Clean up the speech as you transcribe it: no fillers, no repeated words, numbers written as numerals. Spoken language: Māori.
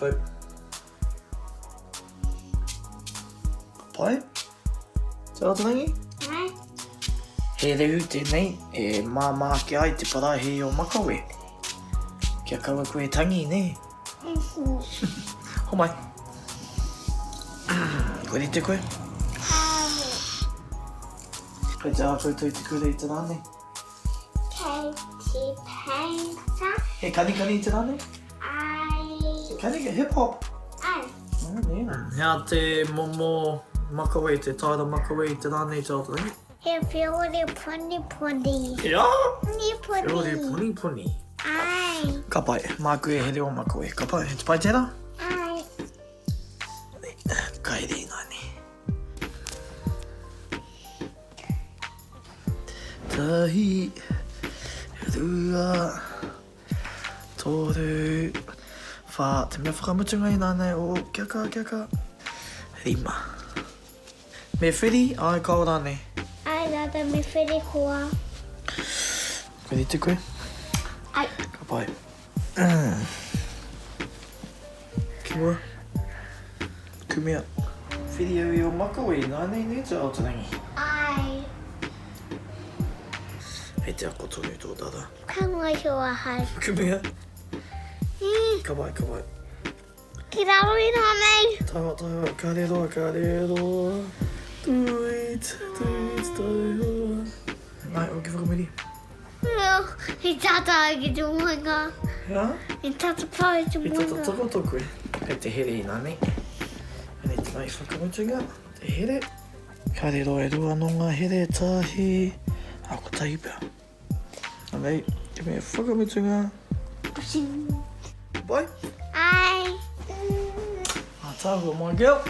Pau. Pai? Tēnā tangi? Ai. He reu tēnei, e māmā ke ai te parahi o Makawe. Kia kaua koe tangi, ne? Ho mai. Koe te koe? Koe te ākoutou te kura i te rāne. Kei te painta. He kanikani i te rāne? Ai. Kanika hip hop. Ai. Hea te momo Makawe, te taira Makawe i te rāne i te aotangi. He whiore puni puni. Ia! Puni puni. Whiore puni puni. Ai. Ka pai, mā koe he reo Makawe. Ka pai, he te pai tērā? Ai. Kai rei nani. Tahi, rua, toru, wha, te mea whakamutunga i nānei o kia ka, rima. Me whiri, ai kau rāne. Ai rata me whiri kua. Koe te koe? Ai. Ka pai. Ki mua. Kumea. Whiri au i o Makawe, nānei ne te aotangi. Ai. Hei te ako tonu tō tata. Kangoi hua hai. Kumea. Ka pai. Ki raro i nā nei. Taiwa, ka reroa. Tuit, taiwa. Nai, o ki whakamiri. He tata ki te moinga. Hea? He tata pau i te I tata moinga. tako tō koe. Hei te here i nāne. Hei te mai whakamutunga. Te here. Ka reroa e rua no ngā here tahi. Ako tahi pia. Anei, te mea whakamutunga. Bye. Ai. Tāhua, my girl.